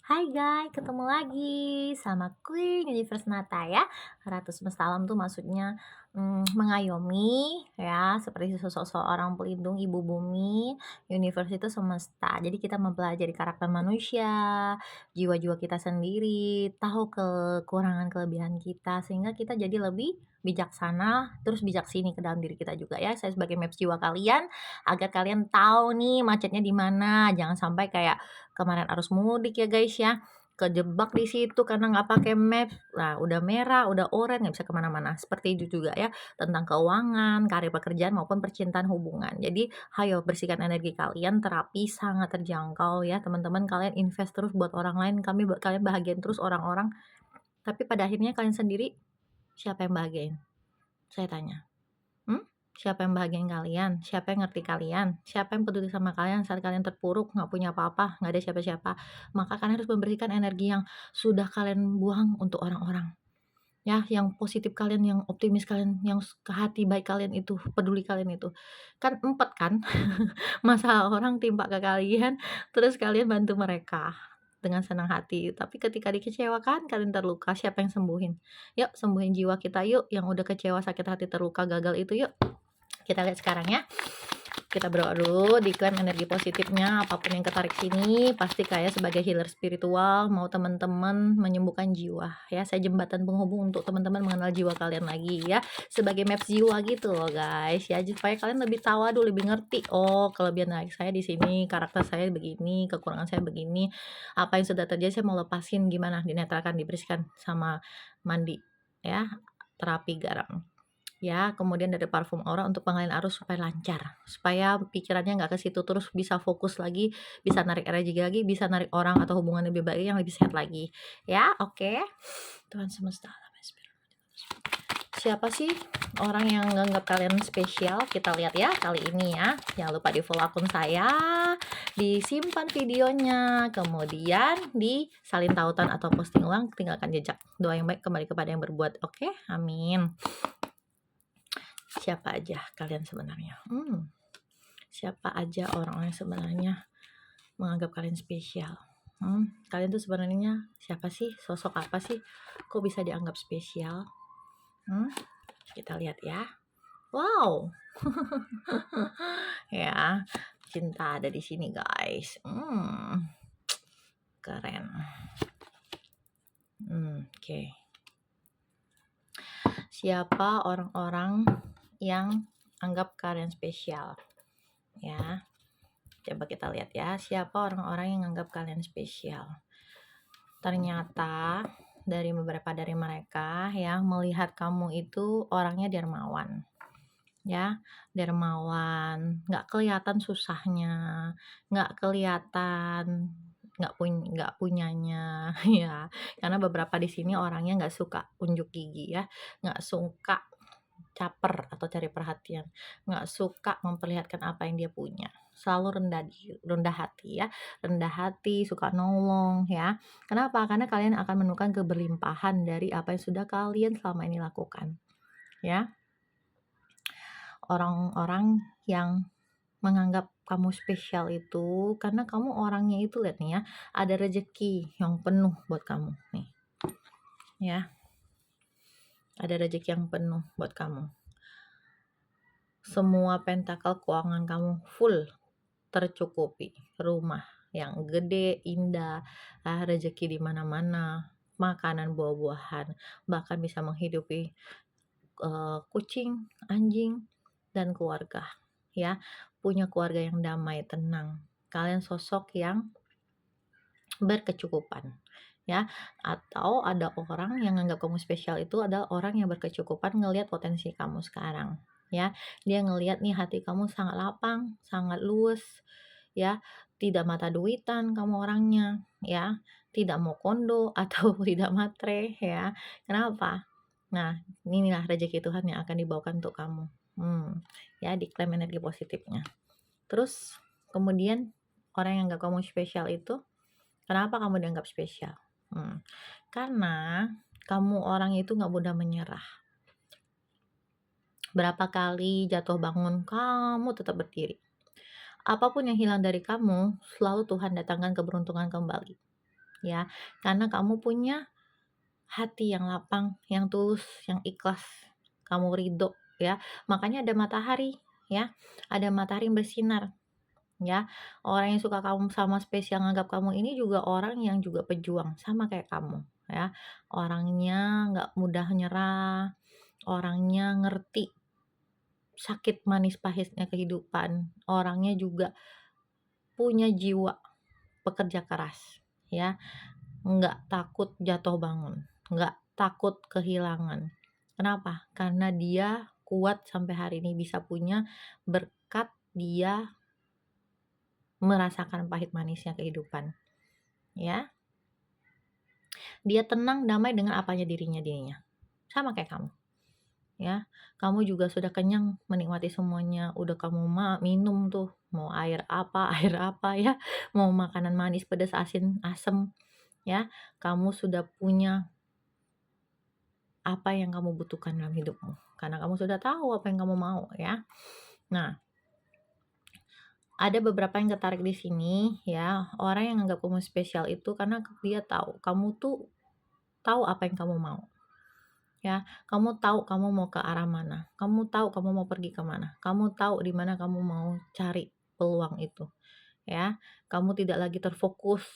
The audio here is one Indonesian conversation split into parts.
Hai guys, ketemu lagi sama Queen Universe Nata ya. Ratu semesta alam tuh maksudnya mengayomi ya, seperti sosok seorang pelindung ibu bumi. Universe itu semesta. Jadi kita mempelajari karakter manusia, jiwa-jiwa kita sendiri, tahu kekurangan kelebihan kita sehingga kita jadi lebih bijaksana, terus bijak sini ke dalam diri kita juga ya. Saya sebagai maps jiwa kalian agar kalian tahu nih macetnya di mana. Jangan sampai kayak kemarin arus mudik ya guys ya, kejebak di situ karena nggak pakai map. Nah, udah merah, udah oranye, nggak bisa kemana mana. Seperti itu juga ya, tentang keuangan, karir pekerjaan maupun percintaan hubungan. Jadi, hayo bersihkan energi kalian, terapi sangat terjangkau ya, teman-teman. Kalian invest terus buat orang lain, kalian bahagiain terus orang-orang, tapi pada akhirnya kalian sendiri, siapa yang bahagiain? Saya tanya. Mmm? Siapa yang bahagiain kalian? Siapa yang ngerti kalian? Siapa yang peduli sama kalian saat kalian terpuruk, nggak punya apa-apa, nggak ada siapa-siapa? Maka kalian harus membersihkan energi yang sudah kalian buang untuk orang-orang, ya, yang positif kalian, yang optimis kalian, yang ke hati baik kalian itu, peduli kalian itu. Kan empet kan, masalah orang timpa ke kalian, terus kalian bantu mereka dengan senang hati, tapi ketika dikecewakan, kalian terluka, siapa yang sembuhin? Yuk sembuhin jiwa kita yuk, yang udah kecewa, sakit hati, terluka, gagal itu yuk. Kita lihat sekarang ya. Kita berdoa dulu, diklaim energi positifnya, apapun yang ketarik sini, pasti kayak sebagai healer spiritual, mau teman-teman menyembuhkan jiwa, ya. Saya jembatan penghubung untuk teman-teman mengenal jiwa kalian lagi, ya. Sebagai maps jiwa gitu loh, guys, ya. Supaya kalian lebih tawadu, lebih ngerti, oh, kelebihan naik saya di sini, karakter saya begini, kekurangan saya begini, apa yang sudah terjadi saya mau lepasin gimana, dinetralkan, dibersihkan sama mandi, ya, terapi garam. Ya, kemudian dari parfum aura untuk pengalihan arus supaya lancar, supaya pikirannya nggak ke situ terus, bisa fokus lagi, bisa narik energi lagi, bisa narik orang atau hubungan lebih baik yang lebih sehat lagi. Ya, oke. Tuhan semesta alam, siapa sih orang yang nganggap kalian spesial? Kita lihat ya kali ini ya. Jangan lupa di-follow akun saya, disimpan videonya, kemudian disalin tautan atau posting ulang, tinggalkan jejak. Doa yang baik kembali kepada yang berbuat. Oke, amin. Siapa aja kalian sebenarnya? Siapa aja orang-orang yang sebenarnya menganggap kalian spesial? Kalian tuh sebenarnya siapa sih? Sosok apa sih? Kok bisa dianggap spesial? Kita lihat ya. Wow. Ya, cinta ada di sini guys. Keren. Oke. Siapa orang-orang yang anggap kalian spesial? Ya. Coba kita lihat ya, siapa orang-orang yang anggap kalian spesial. Ternyata dari beberapa dari mereka yang melihat kamu itu orangnya dermawan. Ya, dermawan, nggak kelihatan susahnya, nggak kelihatan nggak punyanya, ya. Karena beberapa di sini orangnya nggak suka unjuk gigi ya, nggak suka caper atau cari perhatian, nggak suka memperlihatkan apa yang dia punya, selalu rendah hati ya, rendah hati, suka nolong ya. Kenapa? Karena kalian akan menemukan keberlimpahan dari apa yang sudah kalian selama ini lakukan, ya. Orang-orang yang menganggap kamu spesial itu karena kamu orangnya itu lihat nih ya, ada rezeki yang penuh buat kamu nih, ya. Ada rezeki yang penuh buat kamu. Semua pentakel keuangan kamu full tercukupi, rumah yang gede, indah, rezeki di mana-mana, makanan buah-buahan, bahkan bisa menghidupi kucing, anjing, dan keluarga, ya. Punya keluarga yang damai, tenang. Kalian sosok yang berkecukupan, ya. Atau ada orang yang nganggap kamu spesial itu adalah orang yang berkecukupan ngelihat potensi kamu sekarang, ya. Dia ngelihat nih hati kamu sangat lapang, sangat luas, ya. Tidak mata duitan kamu orangnya, ya. Tidak mau kondo atau tidak matre, ya. Kenapa? Nah, inilah rezeki Tuhan yang akan dibawakan untuk kamu. Ya, diklaim energi positifnya. Terus kemudian orang yang anggap kamu spesial itu, kenapa kamu dianggap spesial? Karena kamu orang itu nggak mudah menyerah. Berapa kali jatuh bangun, kamu tetap berdiri. Apapun yang hilang dari kamu, selalu Tuhan datangkan keberuntungan kembali. ya. Karena kamu punya hati yang lapang, yang tulus, yang ikhlas, kamu ridho, ya. Makanya ada matahari, ya, ada matahari yang bersinar, ya. Orang yang suka kamu sama spesial nganggap kamu ini juga orang yang juga pejuang, sama kayak kamu, ya. Orangnya nggak mudah nyerah, orangnya ngerti sakit manis pahitnya kehidupan, orangnya juga punya jiwa pekerja keras, ya. Nggak takut jatuh bangun, nggak takut kehilangan. Kenapa? Karena dia kuat sampai hari ini bisa punya berkat dia merasakan pahit manisnya kehidupan, ya. Dia tenang damai dengan apanya dirinya, sama kayak kamu, ya. Kamu juga sudah kenyang menikmati semuanya, udah kamu minum tuh, mau air apa air apa ya, mau makanan manis, pedas, asin, asem, ya. Kamu sudah punya apa yang kamu butuhkan dalam hidupmu, karena kamu sudah tahu apa yang kamu mau, ya. Nah, ada beberapa yang tertarik di sini, ya. Orang yang anggap kamu spesial itu karena dia tahu kamu tuh tahu apa yang kamu mau, ya. Kamu tahu kamu mau ke arah mana, kamu tahu kamu mau pergi ke mana, kamu tahu di mana kamu mau cari peluang itu, ya. Kamu tidak lagi terfokus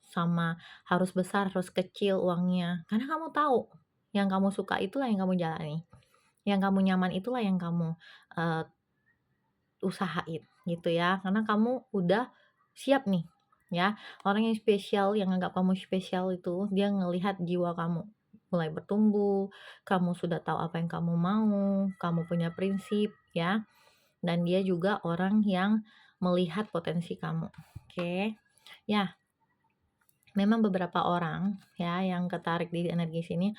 sama harus besar, harus kecil uangnya, karena kamu tahu yang kamu suka itulah yang kamu jalani. Yang kamu nyaman itulah yang kamu, eee, usahain gitu ya, karena kamu udah siap nih, ya. Orang yang spesial, yang anggap kamu spesial itu, dia ngelihat jiwa kamu mulai bertumbuh, kamu sudah tahu apa yang kamu mau, kamu punya prinsip ya, dan dia juga orang yang melihat potensi kamu, oke. Ya, memang beberapa orang ya yang ketarik di energi sini,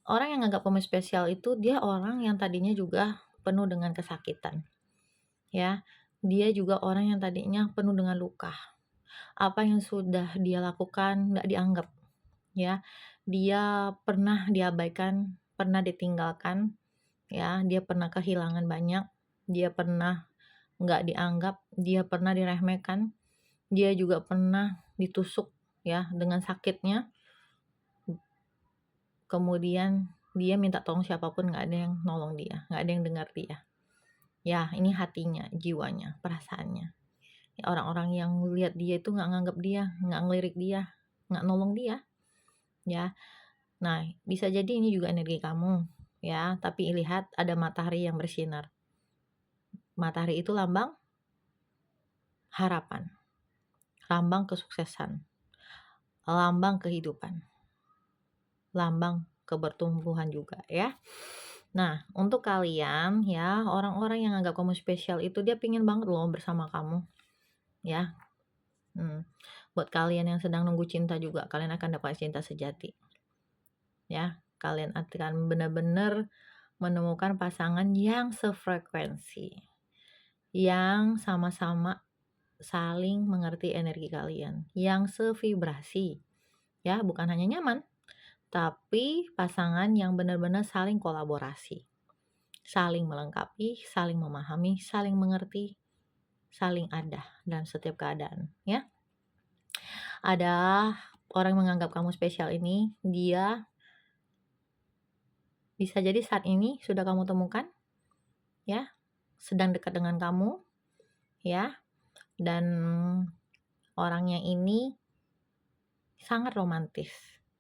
orang yang nganggap kamu spesial itu dia orang yang tadinya juga penuh dengan kesakitan. Ya, dia juga orang yang tadinya penuh dengan luka. Apa yang sudah dia lakukan nggak dianggap, ya. Dia pernah diabaikan, pernah ditinggalkan, ya. Dia pernah kehilangan banyak, dia pernah nggak dianggap, dia pernah diremehkan, dia juga pernah ditusuk, ya, dengan sakitnya. Kemudian dia minta tolong siapapun nggak ada yang nolong dia, nggak ada yang dengar dia. Ya, ini hatinya, jiwanya, perasaannya. Ya, orang-orang yang lihat dia itu nggak nganggap dia, nggak ngelirik dia, nggak nolong dia, ya. Nah, bisa jadi ini juga energi kamu, ya, tapi lihat ada matahari yang bersinar. Matahari itu lambang harapan, lambang kesuksesan, lambang kehidupan, lambang kebertumbuhan juga, ya. Nah, untuk kalian ya, orang-orang yang anggap kamu spesial itu dia pingin banget loh bersama kamu, ya. Buat kalian yang sedang nunggu cinta juga, kalian akan dapat cinta sejati. Ya, kalian akan benar-benar menemukan pasangan yang sefrekuensi, yang sama-sama saling mengerti energi kalian, yang sevibrasi, ya, bukan hanya nyaman, tapi pasangan yang benar-benar saling kolaborasi, saling melengkapi, saling memahami, saling mengerti, saling ada dalam setiap keadaan, ya. Ada orang yang menganggap kamu spesial ini, dia bisa jadi saat ini sudah kamu temukan, ya, sedang dekat dengan kamu, ya, dan orangnya ini sangat romantis,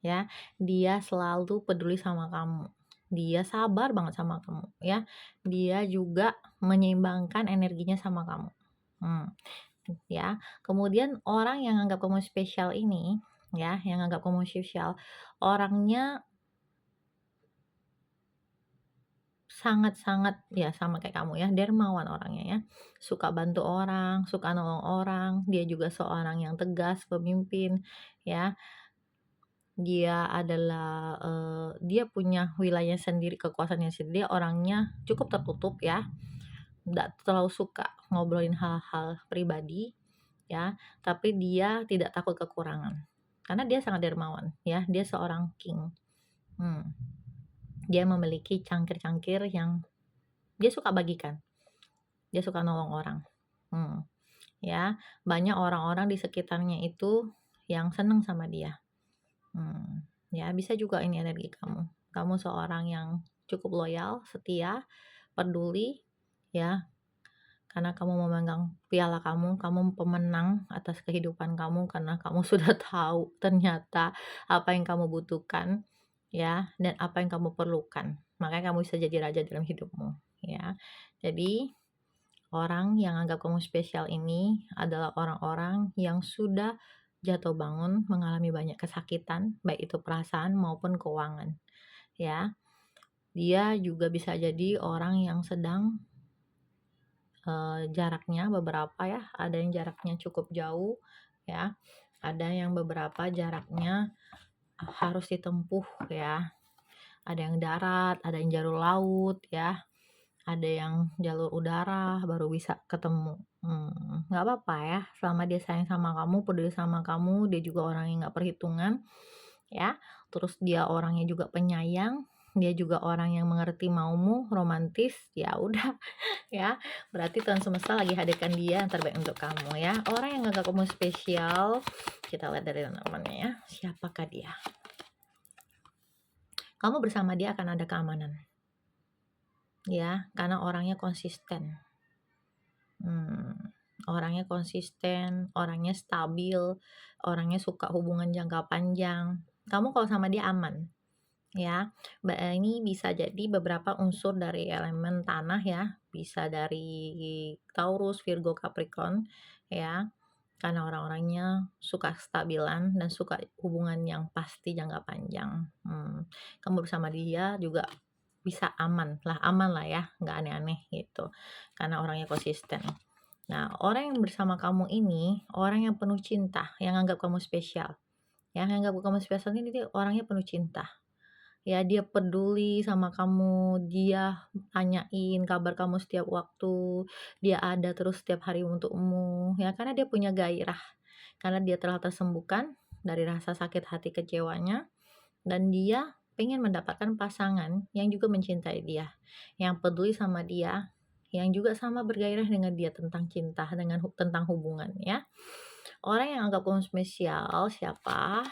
ya. Dia selalu peduli sama kamu. Dia sabar banget sama kamu, ya. Dia juga menyeimbangkan energinya sama kamu. Hmm, ya. Kemudian orang yang anggap kamu spesial ini, ya, yang anggap kamu spesial, orangnya sangat-sangat ya sama kayak kamu ya, dermawan orangnya ya. Suka bantu orang, suka nolong orang, dia juga seorang yang tegas, pemimpin ya. Dia adalah, dia punya wilayah sendiri, kekuasaannya sendiri, dia orangnya cukup tertutup ya, nggak terlalu suka ngobrolin hal-hal pribadi ya, tapi dia tidak takut kekurangan. Karena dia sangat dermawan ya, dia seorang king. Mmm, dia memiliki cangkir-cangkir yang dia suka bagikan. Dia suka nolong orang, ya. Banyak orang-orang di sekitarnya itu yang seneng sama dia, Ya bisa juga ini energi kamu. Kamu seorang yang cukup loyal, setia, peduli, ya, karena kamu memegang piala kamu pemenang atas kehidupan kamu karena kamu sudah tahu ternyata apa yang kamu butuhkan, ya, dan apa yang kamu perlukan. Makanya kamu bisa jadi raja dalam hidupmu, ya. Jadi orang yang anggap kamu spesial ini adalah orang-orang yang sudah jatuh bangun mengalami banyak kesakitan, baik itu perasaan maupun keuangan, ya. Dia juga bisa jadi orang yang sedang, jaraknya beberapa ya, ada yang jaraknya cukup jauh, ya, ada yang beberapa jaraknya harus ditempuh ya, ada yang darat, ada yang jalur laut ya. Ada yang jalur udara baru bisa ketemu. Nggak apa-apa ya, selama dia sayang sama kamu, peduli sama kamu, dia juga orang yang nggak perhitungan, ya. Terus dia orangnya juga penyayang, dia juga orang yang mengerti maumu, romantis, ya udah ya, berarti Tuhan semesta lagi hadirkan dia yang terbaik untuk kamu ya. Orang yang nganggap kamu spesial, kita lihat dari namanya ya, siapakah dia? Kamu bersama dia akan ada keamanan, ya, karena orangnya konsisten. Orangnya konsisten, orangnya stabil, orangnya suka hubungan jangka panjang. Kamu kalau sama dia aman, ya. Ini bisa jadi beberapa unsur dari elemen tanah ya, bisa dari Taurus, Virgo, Capricorn, ya. Karena orang-orangnya suka stabilan dan suka hubungan yang pasti jangka panjang. Kamu bersama dia juga bisa aman lah ya, nggak aneh-aneh gitu, karena orangnya konsisten. Nah, orang yang bersama kamu ini, orang yang penuh cinta, yang anggap kamu spesial. Yang anggap kamu spesial ini dia orangnya penuh cinta. Ya, dia peduli sama kamu, dia tanyain kabar kamu setiap waktu, dia ada terus setiap hari untukmu, ya karena dia punya gairah. Karena dia telah tersembuhkan dari rasa sakit hati kecewanya, dan dia pengen mendapatkan pasangan yang juga mencintai dia, yang peduli sama dia, yang juga sama bergairah dengan dia tentang cinta, tentang hubungan ya. Orang yang anggap kamu spesial siapa?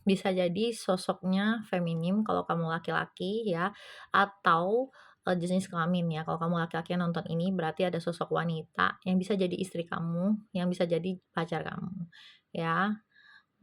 Bisa jadi sosoknya feminim kalau kamu laki-laki ya, atau, jenis kelamin ya. Kalau kamu laki-laki yang nonton ini berarti ada sosok wanita yang bisa jadi istri kamu, yang bisa jadi pacar kamu, ya.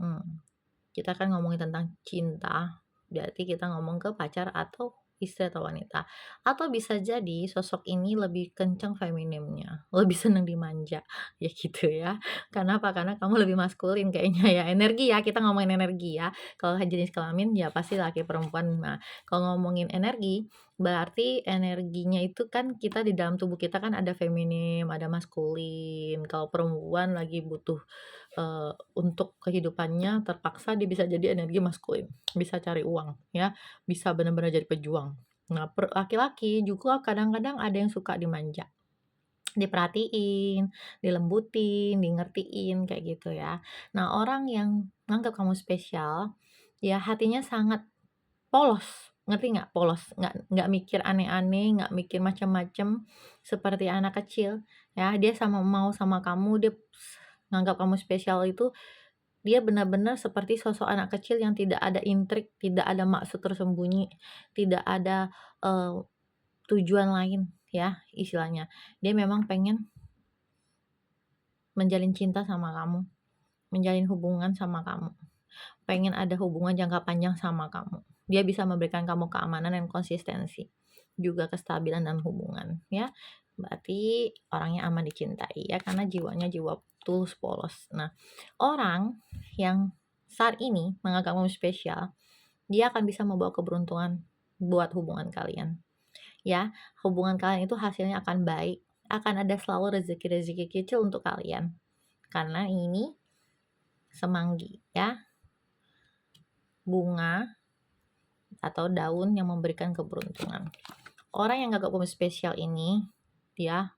Mmm. Kita kan ngomongin tentang cinta, berarti kita ngomong ke pacar atau istri atau wanita. Atau bisa jadi sosok ini lebih kencang feminimnya, lebih senang dimanja, ya gitu ya. Karena apa? Karena kamu lebih maskulin kayaknya ya, energi ya, kita ngomongin energi ya. Kalau jenis kelamin ya pasti laki perempuan. Nah, kalau ngomongin energi, berarti energinya itu kan kita di dalam tubuh kita kan ada feminim, ada maskulin. Kalau perempuan lagi butuh untuk kehidupannya terpaksa dia bisa jadi energi maskulin, bisa cari uang ya, bisa benar-benar jadi pejuang. Nah, laki-laki juga kadang-kadang ada yang suka dimanja, diperhatiin, dilembutin, ngertiin kayak gitu ya. Nah, orang yang nganggap kamu spesial, ya hatinya sangat polos, ngerti nggak polos? Nggak mikir aneh-aneh, nggak mikir macam-macam seperti anak kecil, ya. Dia mau sama kamu, dia nganggap kamu spesial itu dia benar-benar seperti sosok anak kecil yang tidak ada intrik, tidak ada maksud tersembunyi, tidak ada, eee, tujuan lain ya istilahnya. Dia memang pengen menjalin cinta sama kamu, menjalin hubungan sama kamu, pengen ada hubungan jangka panjang sama kamu. Dia bisa memberikan kamu keamanan dan konsistensi, juga kestabilan dalam hubungan ya. Berarti orangnya aman dicintai ya karena jiwanya jiwa tulus polos. Nah, orang yang saat ini menganggap kamu spesial, dia akan bisa membawa keberuntungan buat hubungan kalian. Ya, hubungan kalian itu hasilnya akan baik, akan ada selalu rezeki-rezeki kecil untuk kalian. Karena ini semanggi ya, bunga atau daun yang memberikan keberuntungan. Orang yang nganggap kamu spesial ini, dia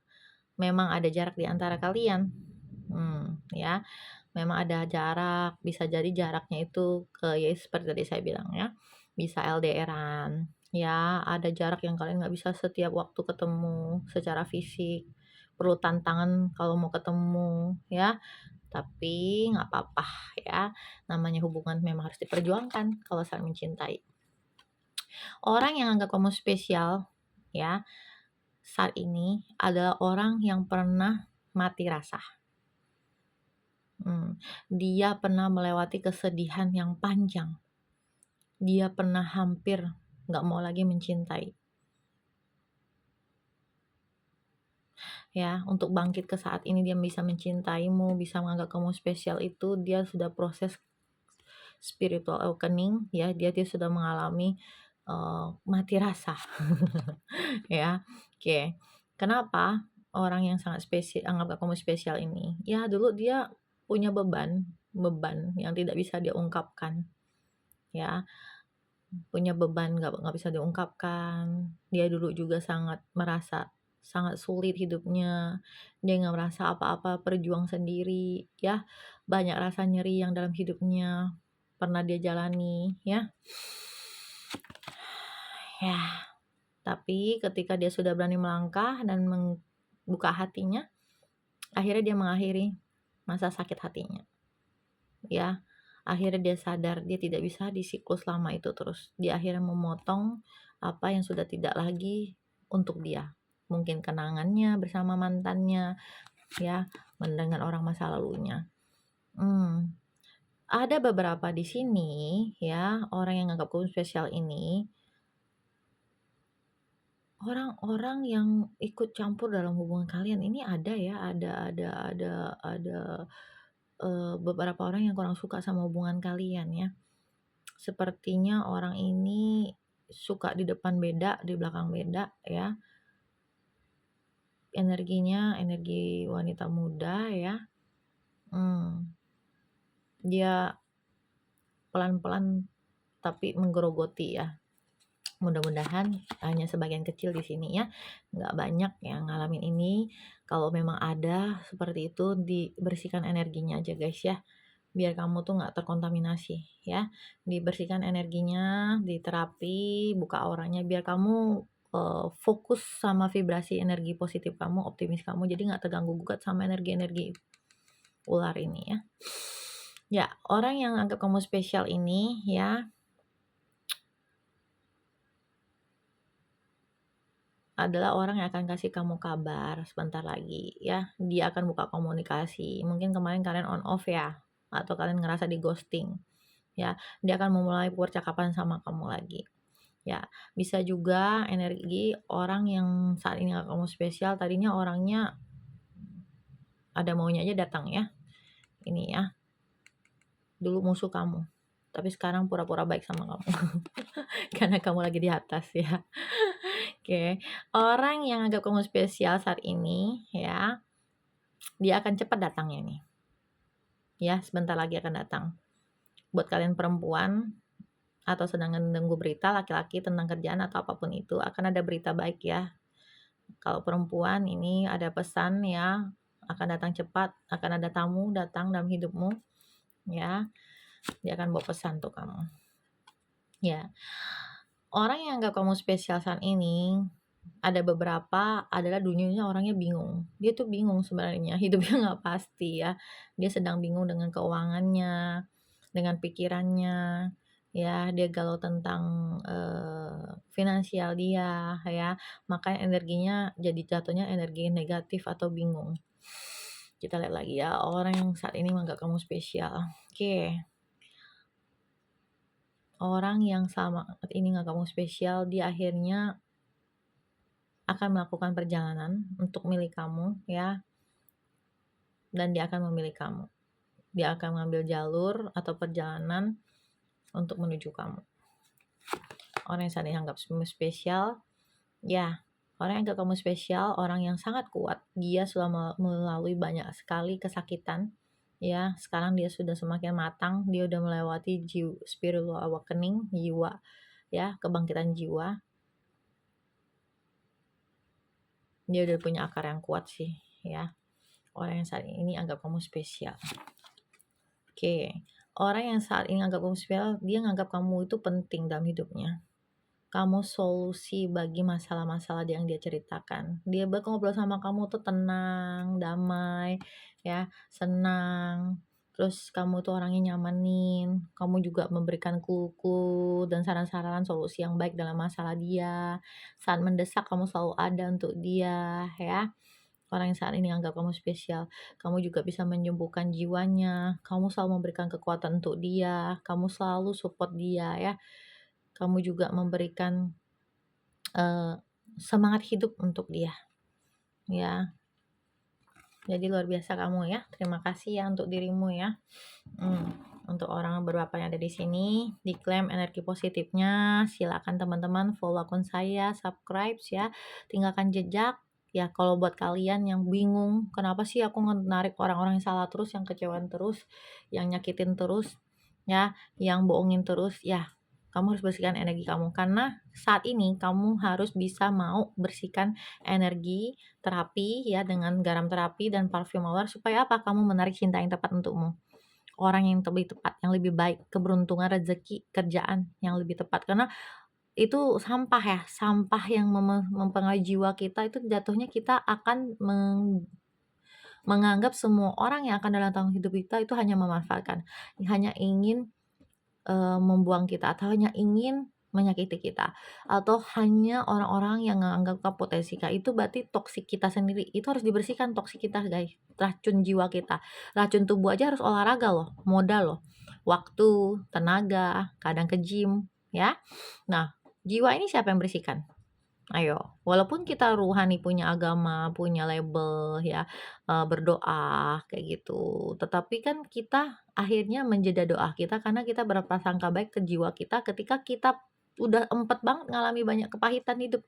memang ada jarak di antara kalian. Ya, memang ada jarak, bisa jadi jaraknya itu ya seperti tadi saya bilang ya, bisa LDRan, ya ada jarak yang kalian nggak bisa setiap waktu ketemu secara fisik, perlu tantangan kalau mau ketemu ya. Tapi nggak apa-apa ya, namanya hubungan memang harus diperjuangkan kalau saling mencintai. Orang yang anggap kamu spesial ya, saat ini adalah orang yang pernah mati rasa. Dia pernah melewati kesedihan yang panjang. Dia pernah hampir nggak mau lagi mencintai. Ya, untuk bangkit ke saat ini dia bisa mencintaimu, bisa menganggap kamu spesial itu dia sudah proses spiritual awakening ya, dia sudah mengalami, mati rasa. Ya, oke. Kenapa orang yang sangat anggap kamu spesial ini, ya dulu dia punya beban beban yang tidak bisa dia ungkapkan, ya. Punya beban nggak bisa diungkapkan. Dia dulu juga sangat merasa sangat sulit hidupnya. Dia nggak merasa apa-apa, berjuang sendiri, ya. Banyak rasa nyeri yang dalam hidupnya pernah dia jalani, ya. Ya, tapi ketika dia sudah berani melangkah dan membuka hatinya, akhirnya dia mengakhiri masa sakit hatinya, ya. Akhirnya dia sadar dia tidak bisa di siklus lama itu terus. Dia akhirnya memotong apa yang sudah tidak lagi untuk dia. Mungkin kenangannya bersama mantannya, ya, mendengar orang masa lalunya. Ada beberapa di sini ya, orang yang nganggap kamu spesial ini, orang-orang yang ikut campur dalam hubungan kalian ini ada ya, beberapa orang yang kurang suka sama hubungan kalian ya. Sepertinya orang ini suka di depan beda, di belakang beda ya. Energinya energi wanita muda ya. Dia pelan-pelan tapi menggerogoti ya. Mudah-mudahan hanya sebagian kecil di sini ya, nggak banyak yang ngalamin ini. Kalau memang ada seperti itu, dibersihkan energinya aja guys ya, biar kamu tuh nggak terkontaminasi ya. Dibersihkan energinya, diterapi, buka auranya, biar kamu fokus sama vibrasi energi positif kamu, optimis kamu, jadi nggak terganggu gugat sama energi-energi ular ini ya. Ya, orang yang anggap kamu spesial ini ya, adalah orang yang akan kasih kamu kabar sebentar lagi ya. Dia akan buka komunikasi. Mungkin kemarin kalian on off ya, atau kalian ngerasa di ghosting ya. Dia akan memulai percakapan sama kamu lagi. Ya, bisa juga energi orang yang saat ini nggak kamu spesial, tadinya orangnya ada maunya aja datang ya. Ini ya, dulu musuh kamu, tapi sekarang pura-pura baik sama kamu. Karena kamu lagi di atas ya. Oke, orang yang anggap kamu spesial saat ini ya, dia akan cepat datangnya nih. Ya, sebentar lagi akan datang. Buat kalian perempuan atau sedang menunggu berita laki-laki tentang kerjaan atau apapun itu, akan ada berita baik ya. Kalau perempuan ini ada pesan ya, akan datang cepat, akan ada tamu datang dalam hidupmu ya. Dia akan bawa pesan untuk kamu. Ya. Orang yang anggap kamu spesial saat ini, ada beberapa adalah dunianya orangnya bingung. Dia tuh bingung sebenarnya, hidupnya nggak pasti ya. Dia sedang bingung dengan keuangannya, dengan pikirannya, ya. Dia galau tentang finansial dia, ya. Makanya energinya jadi jatuhnya energi negatif atau bingung. Kita lihat lagi ya, orang yang saat ini menganggap kamu spesial. Oke. Orang yang sama ini nggak kamu spesial, dia akhirnya akan melakukan perjalanan untuk milik kamu ya, dan dia akan memilih kamu. Dia akan mengambil jalur atau perjalanan untuk menuju kamu. Orang yang saat ini anggap spesial, ya, orang yang anggap kamu spesial, orang yang sangat kuat. Dia sudah melalui banyak sekali kesakitan, ya. Sekarang dia sudah semakin matang, dia udah melewati spiritual awakening, jiwa, ya, kebangkitan jiwa. Dia udah punya akar yang kuat sih, ya. Orang yang saat ini anggap kamu spesial. Oke, orang yang saat ini anggap kamu spesial, dia nganggap kamu itu penting dalam hidupnya. kamu solusi bagi masalah-masalah yang dia ceritakan. Dia ngobrol sama kamu tuh tenang, damai, ya, senang. Terus kamu tuh orangnya nyamanin, kamu juga memberikan clue-clue dan saran-saran solusi yang baik dalam masalah dia. Saat mendesak kamu selalu ada untuk dia, ya. Orang yang saat ini anggap kamu spesial. Kamu juga bisa menyembuhkan jiwanya, kamu selalu memberikan kekuatan untuk dia, kamu selalu support dia, ya. Kamu juga memberikan Eee, semangat hidup untuk dia, ya. Jadi luar biasa kamu ya, terima kasih ya untuk dirimu ya. Untuk orang beberapa yang ada di sini, diklaim energi positifnya, silakan teman-teman follow akun saya, subscribe ya, tinggalkan jejak. Ya kalau buat kalian yang bingung, kenapa sih aku narik orang-orang yang salah terus, yang kecewaan terus, yang nyakitin terus, ya, yang bohongin terus, ya kamu harus bersihkan energi kamu. Karena saat ini kamu harus bisa mau bersihkan energi terapi ya dengan garam terapi dan parfum mawar supaya apa? Kamu menarik cinta yang tepat untukmu. Orang yang lebih tepat, yang lebih baik, keberuntungan, rezeki, kerjaan yang lebih tepat. Karena itu sampah ya, sampah yang mempengaruhi jiwa kita itu jatuhnya kita akan menganggap semua orang yang akan datang dalam hidup kita itu hanya memanfaatkan, hanya ingin membuang kita atau hanya ingin menyakiti kita, atau hanya orang-orang yang menganggap potensi kita, itu berarti toksik kita sendiri, itu harus dibersihkan toksik kita guys, racun jiwa kita, racun tubuh aja harus olahraga loh, modal loh, waktu, tenaga, kadang ke gym, ya. Nah, jiwa ini siapa yang bersihkan? Ayo, walaupun kita rohani punya agama, punya label ya, berdoa kayak gitu, tetapi kan kita akhirnya menjeda doa kita karena kita berprasangka baik ke jiwa kita ketika kita udah empet banget ngalami banyak kepahitan hidup,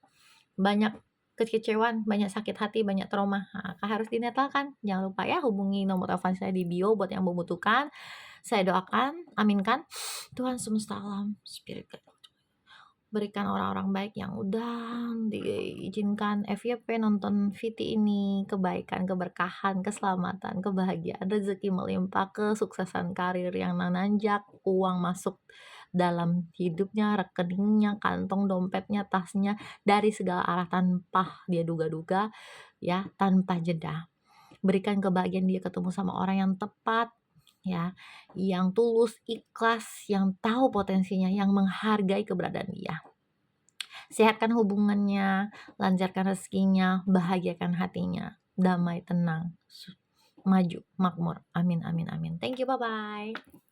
banyak kekecewaan, banyak sakit hati, banyak trauma. Nah, harus dinetralkan. Jangan lupa ya hubungi nomor telepon saya di bio buat yang membutuhkan. Saya doakan, aminkan, Tuhan semesta alam, spirit guide berikan orang-orang baik yang udah diizinkan FYP nonton VT ini, kebaikan, keberkahan, keselamatan, kebahagiaan, rezeki melimpah, kesuksesan karir yang menanjak, uang masuk dalam hidupnya, rekeningnya, kantong dompetnya, tasnya, dari segala arah tanpa dia duga-duga, ya, tanpa jeda. Berikan kebahagiaan dia ketemu sama orang yang tepat, ya, yang tulus, ikhlas, yang tahu potensinya, yang menghargai keberadaan dia. Sehatkan hubungannya, lancarkan rezekinya, bahagiakan hatinya, damai, tenang, maju, makmur. Amin amin amin. Thank you, bye-bye.